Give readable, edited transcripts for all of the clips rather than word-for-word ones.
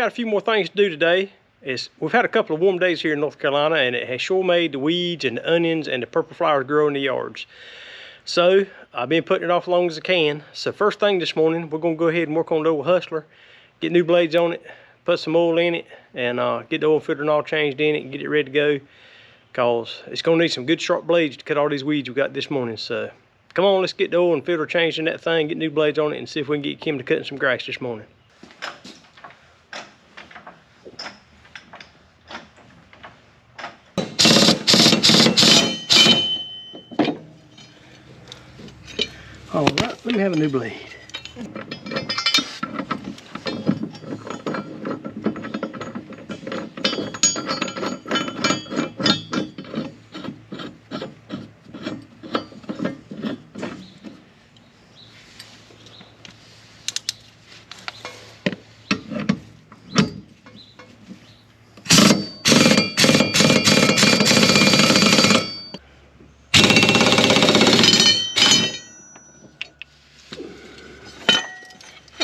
got a few more things to do today. We've had a couple of warm days here in North Carolina, and it has sure made the weeds and the onions and the purple flowers grow in the yards. So I've been putting it off as long as I can. So first thing this morning, we're gonna go ahead and work on the old hustler, get new blades on it, put some oil in it, and get the oil filter and all changed in it and get it ready to go. Cause it's gonna need some good sharp blades to cut all these weeds we got this morning. So come on, let's get the oil and filter changed in that thing, get new blades on it, and see if we can get Kim to cutting some grass this morning. All right, let me have a new blade.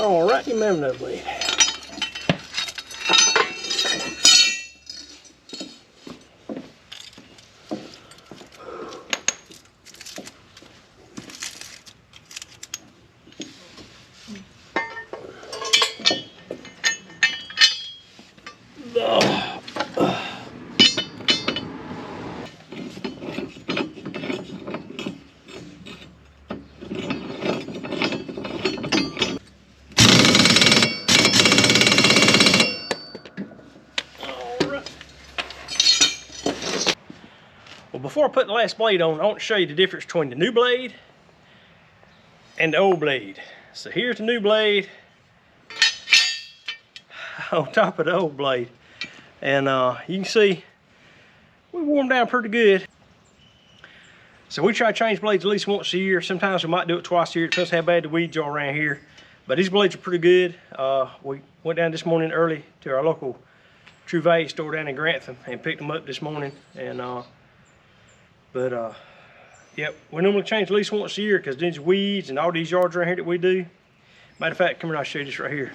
All right, you have another blade. Well, before I put the last blade on, I want to show you the difference between the new blade and the old blade. So here's the new blade on top of the old blade. And you can see we warmed down pretty good. So we try to change blades at least once a year. Sometimes we might do it twice a year. It depends how bad the weeds are around here. But these blades are pretty good. We went down this morning early to our local True Value store down in Grantham and picked them up this morning. And yep, we normally change at least once a year because these weeds and all these yards around here that we do. Matter of fact, come here, I'll show you this right here.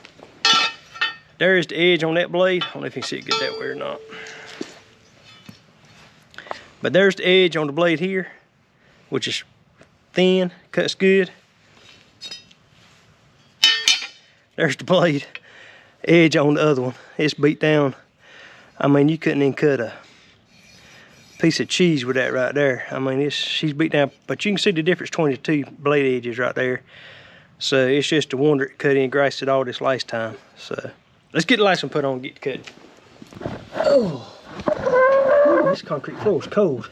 There's the edge on that blade. I don't know if you can see it good that way or not. But there's the edge on the blade here, which is thin, cuts good. There's the blade edge on the other one. It's beat down. I mean, you couldn't even cut a piece of cheese with that right there. I mean, she's beat down, but you can see the difference between the two blade edges right there. So it's just a wonder it cut in grass at all this last time. So let's get the last one put on and get cut. Oh, this concrete floor is cold.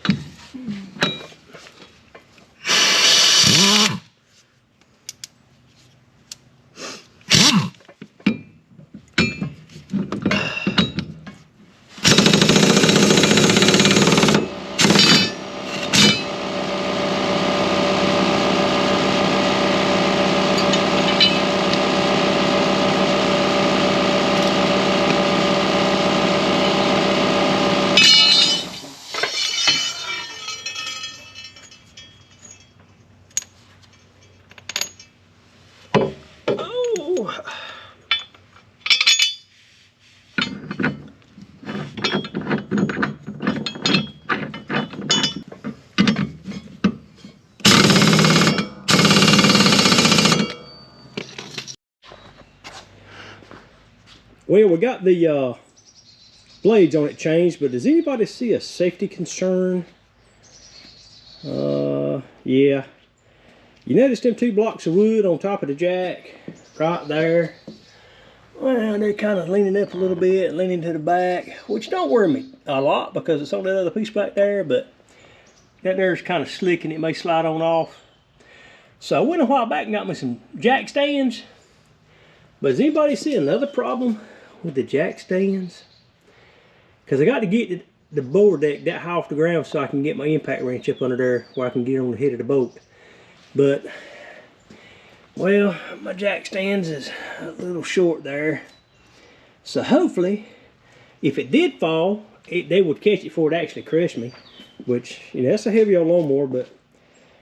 Well, we got the blades on it changed, but does anybody see a safety concern? Yeah. You notice them two blocks of wood on top of the jack right there? Well, they're kind of leaning up a little bit, leaning to the back, which don't worry me a lot because it's on that other piece back there, but that there's kind of slick and it may slide on off. So I went a while back and got me some jack stands. But does anybody see another problem with the jack stands? Because I got to get the board deck that high off the ground so I can get my impact wrench up under there where I can get on the head of the boat. But, well, my jack stands is a little short there. So hopefully, if it did fall, they would catch it before it actually crushed me. Which, you know, that's a heavy old lawnmower, but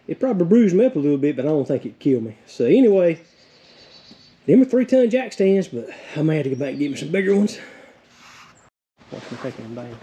it probably bruised me up a little bit, but I don't think it'd kill me. So anyway, Them are 3-ton jack stands, but I may have to go back and get me some bigger ones. Watch me taking them down.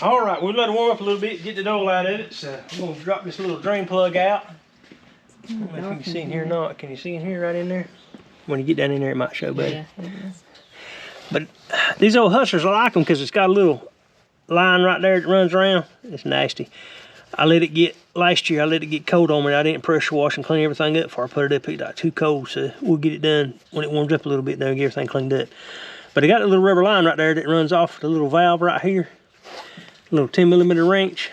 All right, we'll let it warm up a little bit, get the oil out of it. So I'm gonna drop this little drain plug out. I don't know if you can see in here or not. Can you see in here right in there? When you get down in there, it might show better. Yeah. But these old hustlers, I like them because it's got a little line right there that runs around. It's nasty. Last year I let it get cold on me. I didn't pressure wash and clean everything up before I put it up. It got too cold, so we'll get it done when it warms up a little bit, then get everything cleaned up. But I got a little rubber line right there that runs off the little valve right here. A little 10mm wrench.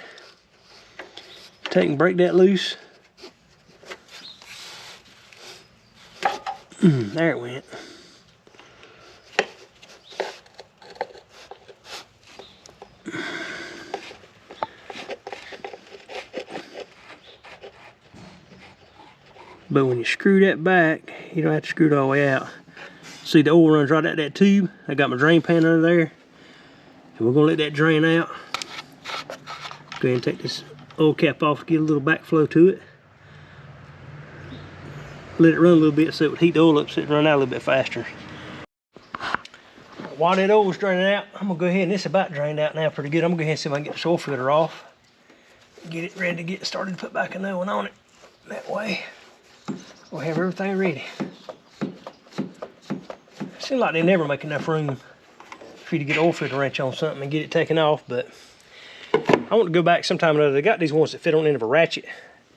Take and break that loose. There it went. But when you screw that back, you don't have to screw it all the way out. See, the oil runs right out that tube. I got my drain pan under there. And we're gonna let that drain out. Go ahead and take this oil cap off to get a little backflow to it. Let it run a little bit so it would heat the oil up so it would run out a little bit faster. While that oil's draining out, I'm gonna go ahead, and it's about drained out now pretty good. I'm gonna go ahead and see if I can get the oil filter off. Get it ready to get started to put back a new one on it. That way, we'll have everything ready. Seems like they never make enough room for you to get an oil filter wrench on something and get it taken off, but I want to go back sometime or other. They got these ones that fit on the end of a ratchet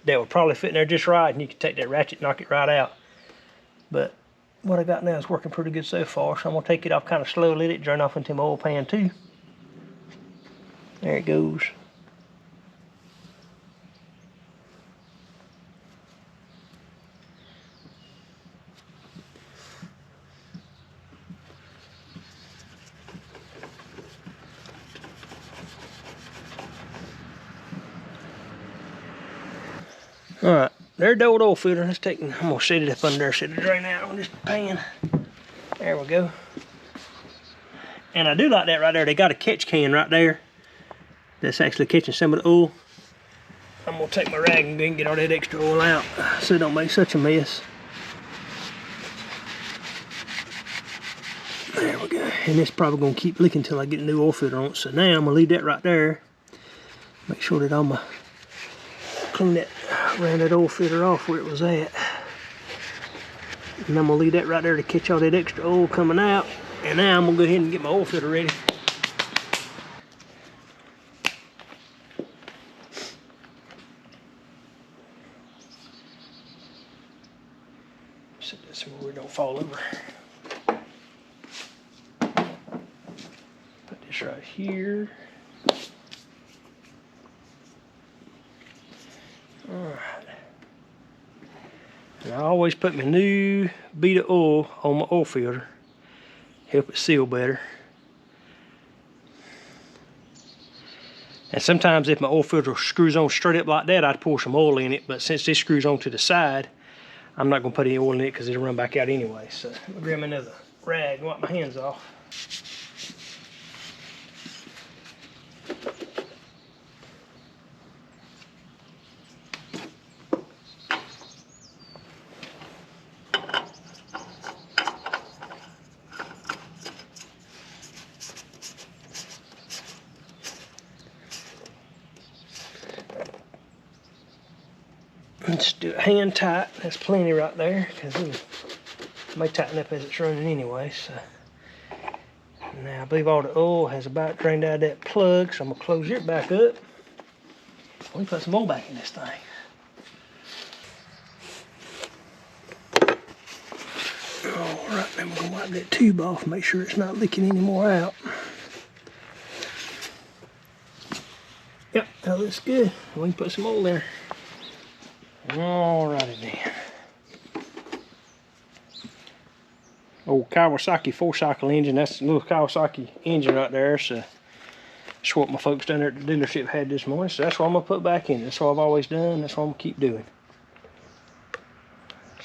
that would probably fit in there just right, and you can take that ratchet and knock it right out. But what I got now is working pretty good so far, so I'm gonna take it off kind of slow, let it drain off into my oil pan too. There it goes. All right, there's the old oil filter. I'm gonna set it up under there so it'll drain out on this pan. There we go. And I do like that right there. They got a catch can right there that's actually catching some of the oil. I'm gonna take my rag and go and get all that extra oil out so it don't make such a mess. There we go. And it's probably gonna keep leaking until I get a new oil filter on it. So now I'm gonna leave that right there. Make sure that I'm clean that, ran that oil filter off where it was at. And I'm gonna leave that right there to catch all that extra oil coming out. And now I'm gonna go ahead and get my oil filter ready. Set this where it don't fall over. Put this right here. Alright. And I always put my new bead of oil on my oil filter. Help it seal better. And sometimes if my oil filter screws on straight up like that, I'd pour some oil in it. But since this screws on to the side, I'm not going to put any oil in it because it'll run back out anyway. So I'm going to grab me another rag and wipe my hands off. Let's do it hand tight. That's plenty right there because it may tighten up as it's running anyway. So now I believe all the oil has about drained out of that plug, so I'm gonna close it back up. Let me put some oil back in this thing. All right, then we're gonna wipe that tube off, make sure it's not leaking any more out. Yep, that looks good. We can put some oil in there. Alrighty then. Old Kawasaki 4-cycle engine. That's a little Kawasaki engine right there. So That's what my folks down there at the dealership had this morning, so that's what I'm gonna put back in. That's what I've always done. That's what I'm gonna keep doing.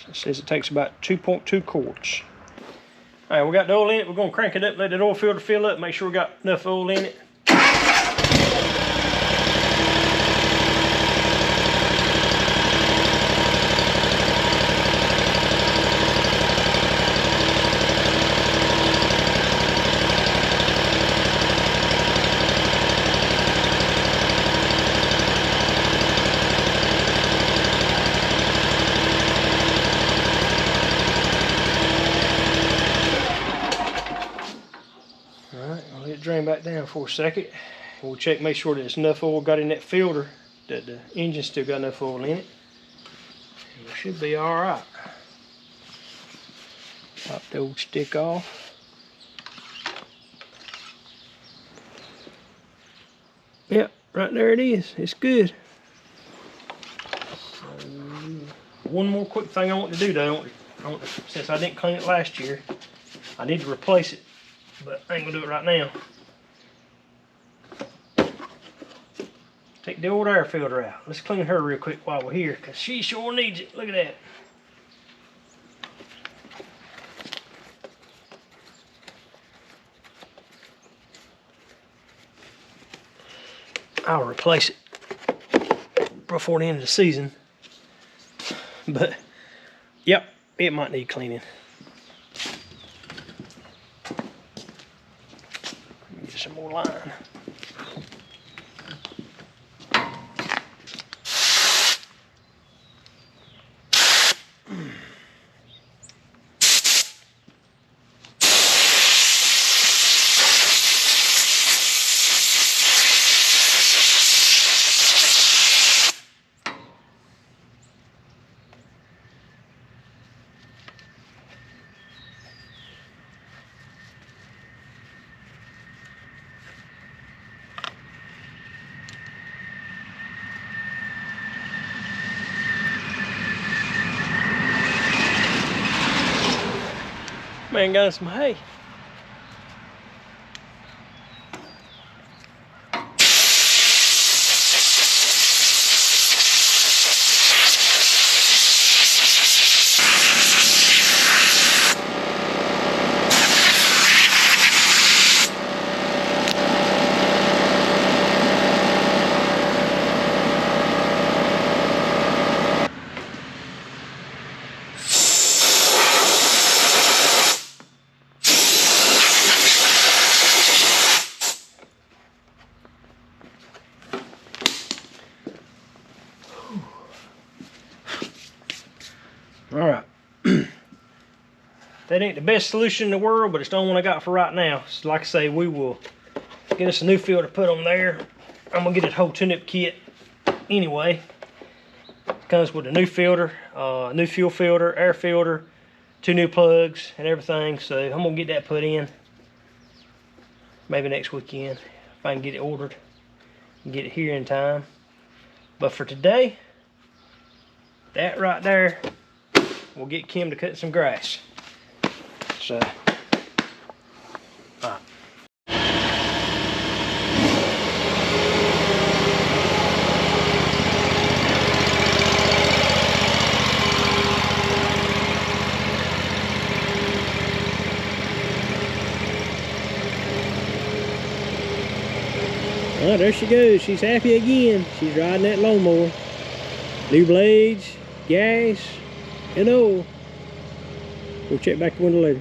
It says it takes about 2.2 quarts. All right, we got the oil in it. We're gonna crank it up, let that oil filter fill up, make sure we got enough oil in it. Drain back down for a second. We'll check, make sure that there's enough oil got in that filter, that the engine still got enough oil in it. It should be all right. Pop the old stick off. Yep, right there it is. It's good. So, one more quick thing I want to do though, since I didn't clean it last year, I need to replace it, but I ain't gonna do it right now. Take the old air filter out. Let's clean her real quick while we're here, because she sure needs it. Look at that. I'll replace it before the end of the season. But, yep, it might need cleaning. Get some more line. Man got some hay. All right. That ain't the best solution in the world, but it's the only one I got for right now. So like I say, we will get us a new filter put on there. I'm gonna get this whole tune-up kit anyway. It comes with a new filter, new fuel filter, air filter, 2 new plugs and everything. So I'm gonna get that put in maybe next weekend if I can get it ordered and get it here in time. But for today, that right there will get Kim to cut some grass. So, all right. Oh, there she goes. She's happy again. She's riding that lawnmower. New blades, gas, and oil. We'll check back the window later.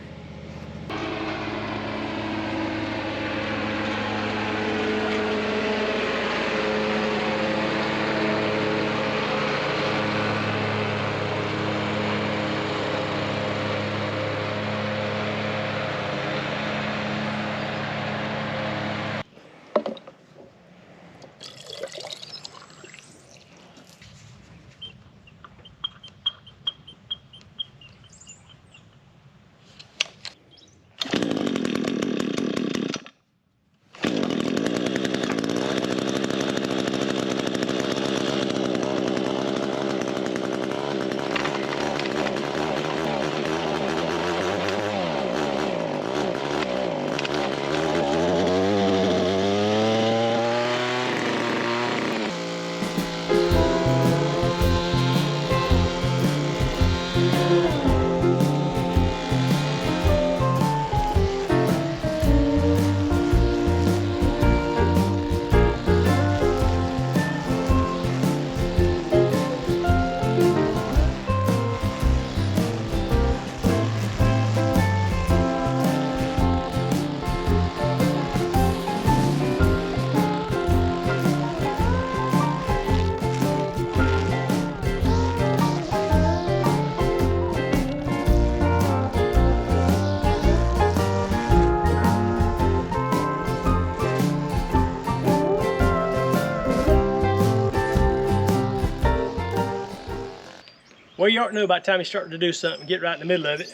Well, you ought to know by the time you start to do something, get right in the middle of it,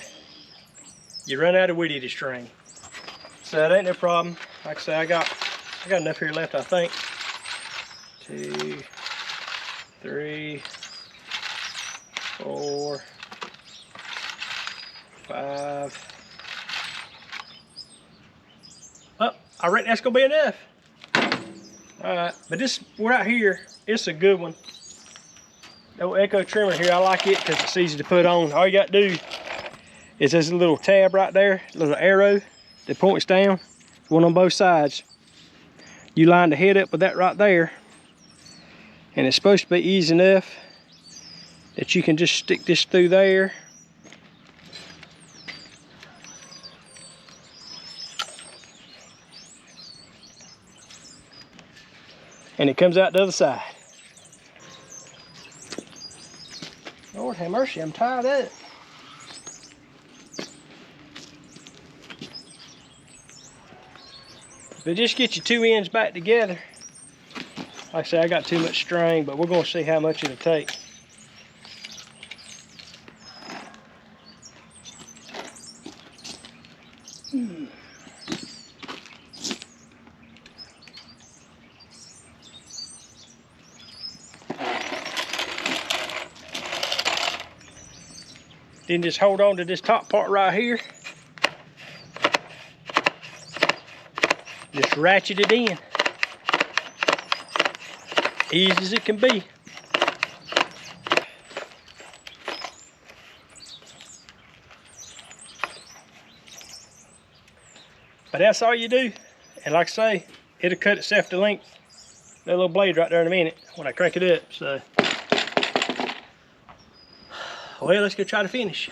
you run out of weed eater string. So that ain't no problem. Like I say, I got enough here left, I think. 2, 3, 4, 5. Oh, I reckon that's gonna be enough. All right, but this right here, it's a good one. The Echo trimmer here, I like it because it's easy to put on. All you got to do is there's a little tab right there, a little arrow that points down, one on both sides. You line the head up with that right there, and it's supposed to be easy enough that you can just stick this through there. And it comes out the other side. Lord have mercy, I'm tied up. But just get your 2 ends back together. Like I say, I got too much string, but we're gonna see how much it'll take. Then just hold on to this top part right here. Just ratchet it in. Easy as it can be. But that's all you do. And like I say, it'll cut itself to length. That little blade right there in a minute when I crank it up. So, well, let's go try to finish.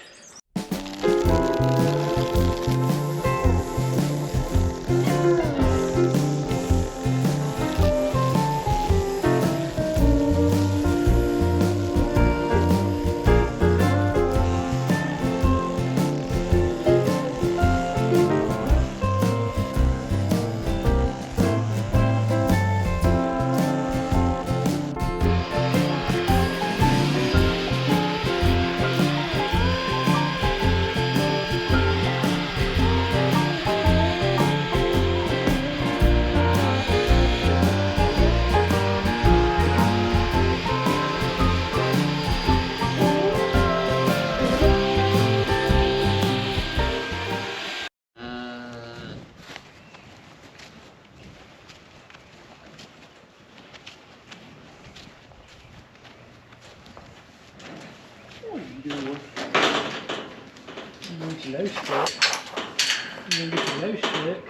Get your nose stuck. You get your nose stuck.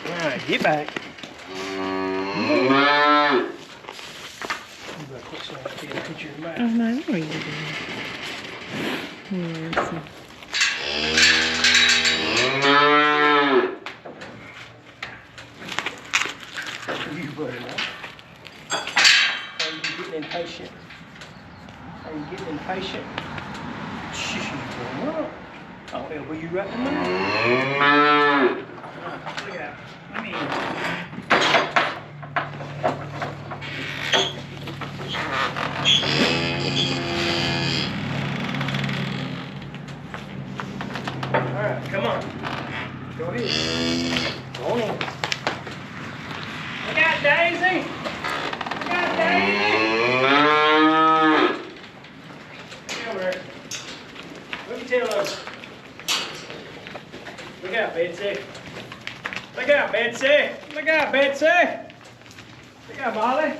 Alright, get back. You better quit saying I can't put your mouth. Oh no, I know what you're doing. Yeah, so. You better not. Are you getting impatient? Are you getting impatient? Shh, going on. I'll elbow you right in the middle. Look out. Let me in. Alright, come on. Go ahead. Go on in. Look out, Daisy! Look out, Daisy! Come over here. Look your tail over. Look out, Betsy. Look out, Betsy. Look out, Betsy. Look out, Molly.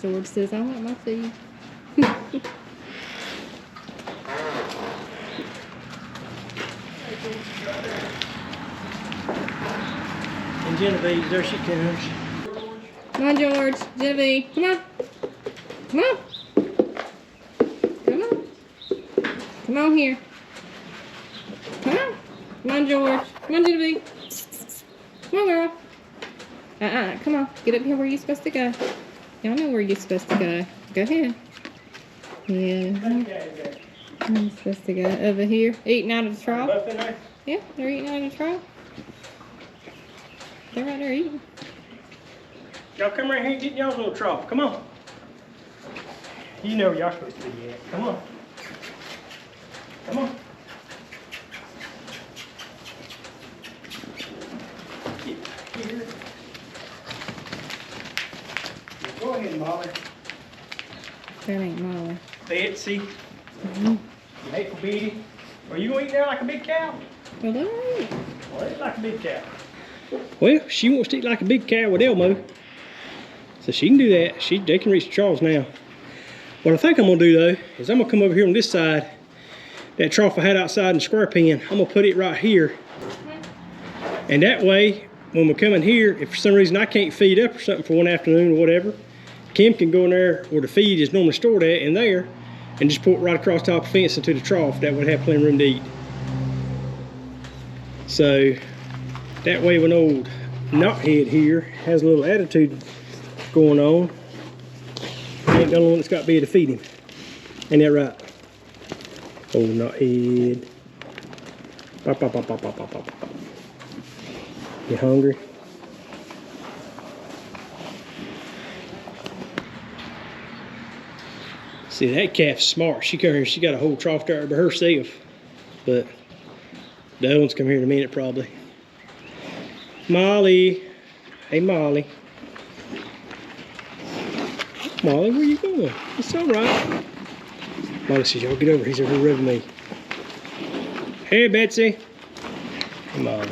George says, I want my food. And Genevieve, there she comes. Come on, George. Genevieve, come on. Come on. Come on. Come on here. Come on. Come on, George. Come on, Genevieve. Come on, girl. Come on. Get up here where you're supposed to go. Y'all know where you're supposed to go. Go ahead. Yeah. I'm supposed to go over here. Eating out of the trough. Yeah, they're eating out of the trough. They're right there eating. Y'all come right here and get y'all's little trough. Come on. You know where y'all supposed to be at. Come on. Come on. Get here. Go ahead, Molly. That ain't Mower. Betsy. You hateful Betty. Are you gonna eat there like a big cow? Well, they're right. Well, eat like a big cow. Well, she wants to eat like a big cow with Elmo. So she can do that. They can reach the troughs now. What I think I'm gonna do though, is I'm gonna come over here on this side. That trough I had outside in the square pen, I'm gonna put it right here. And that way, when we come in here, if for some reason I can't feed up or something for one afternoon or whatever, Kim can go in there where the feed is normally stored at in there and just pour it right across top of the fence into the trough. That would have plenty of room to eat. So that way when old knothead here has a little attitude going on, he ain't the only one that's got to be able to feed him. Ain't that right? Old knothead. Pop, pop, pop, pop, pop, pop, pop, pop. You hungry? See, that calf's smart. She come here, she got a whole trough there by herself. But the other ones come here in a minute probably. Molly. Hey, Molly. Molly, where you going? It's all right. Molly says, y'all get over. He's over here rubbing me. Hey, Betsy. Hey, Molly.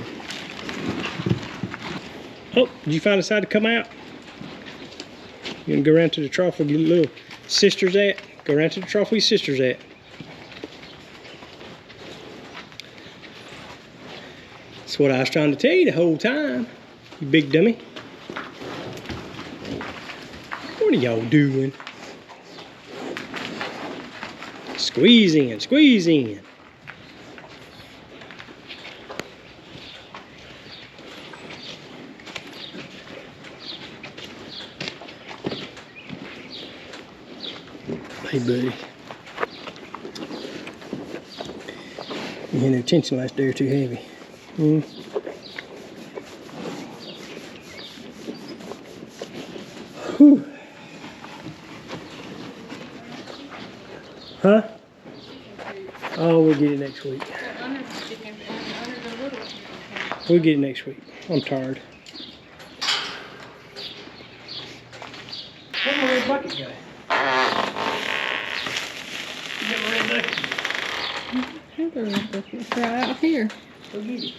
Oh, did you find a side to come out? You gonna go around to the trough where your little sister's at? Go around to the trough where your sister's at. That's what I was trying to tell you the whole time, you big dummy. What are y'all doing? Squeeze in, squeeze in. Hey, buddy. You had no tension last day or too heavy. Whew. Huh? Oh, we'll get it next week. We'll get it next week. I'm tired. Where's my red bucket go? You got my red bucket? Have a red bucket. It's right out here. Go get it.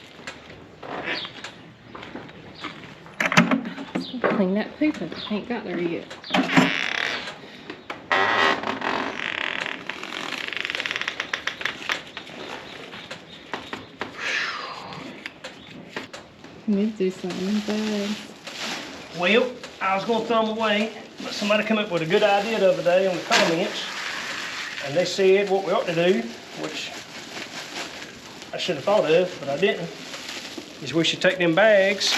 Let's go clean that poop up. I ain't got there yet. We need to do something bad. Well, I was going to throw them away, but somebody come up with a good idea the other day on the comments, and they said what we ought to do, which I should have thought of, but I didn't, is we should take them bags,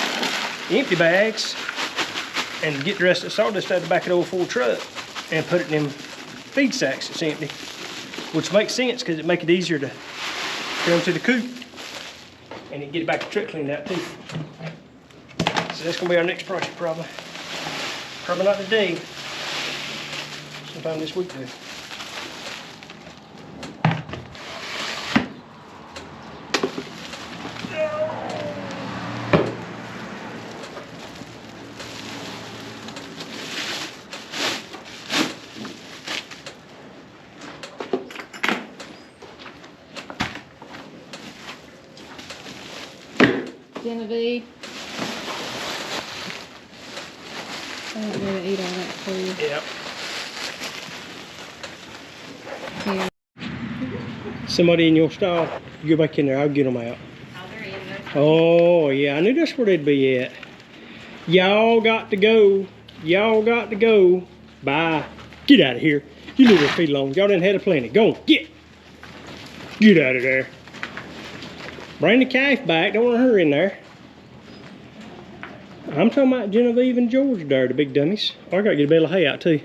empty bags, and get the rest of the sawdust out of the back of the old Ford truck and put it in them feed sacks that's empty, which makes sense because it makes it easier to get them to the coop and get it back to the truck cleaned out too. So that's gonna be our next project probably. Probably not today. Sometime this week though. Genevieve. I don't know to eat all that for you. Yep. Here. Somebody in your stall, you go back in there, I'll get them out. Oh, they're in there. Oh yeah, I knew that's where they'd be at. Y'all got to go. Y'all got to go. Bye. Get out of here. You leave your feet alone. Y'all done had a plenty. Go on, get. Get out of there. Bring the calf back. Don't want her in there. I'm talking about Genevieve and George there, the big dummies. Oh, I gotta get a bale of hay out too.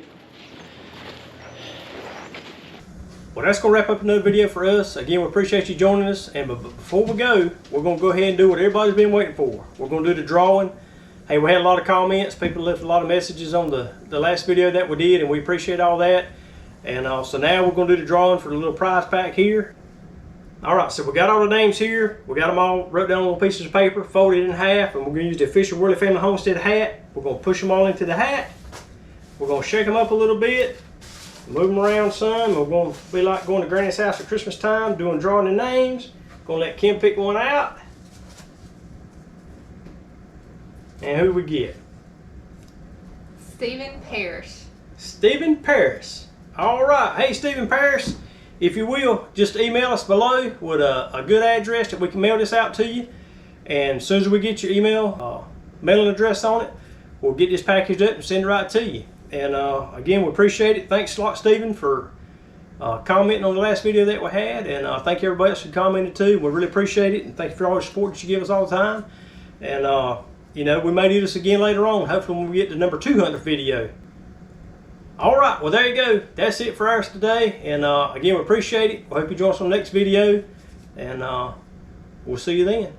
Well, that's gonna wrap up another video for us. Again, we appreciate you joining us. And before we go, we're gonna go ahead and do what everybody's been waiting for. We're gonna do the drawing. Hey, we had a lot of comments. People left a lot of messages on the last video that we did, and we appreciate all that. And so now we're gonna do the drawing for the little prize pack here. All right, so we got all the names here. We got them all wrote down on little pieces of paper, folded in half, and we're gonna use the official Worley Family Homestead hat. We're gonna push them all into the hat. We're gonna shake them up a little bit, move them around some. We're gonna be like going to Granny's house at Christmas time, doing drawing the names. Gonna let Kim pick one out. And who we get? Stephen Parrish. Stephen Parrish. All right, hey Stephen Parrish. If you will, just email us below with a good address that we can mail this out to you. And as soon as we get your email, mailing address on it, we'll get this packaged up and send it right to you. And again, we appreciate it. Thanks a lot, Stephen, for commenting on the last video that we had. And thank you everybody else who commented too. We really appreciate it. And thank you for all the support that you give us all the time. And you know, we may do this again later on, hopefully when we get to number 200 video. All right, well there you go. That's it for us today. And again, we appreciate it. We hope you join us on the next video. And we'll see you then.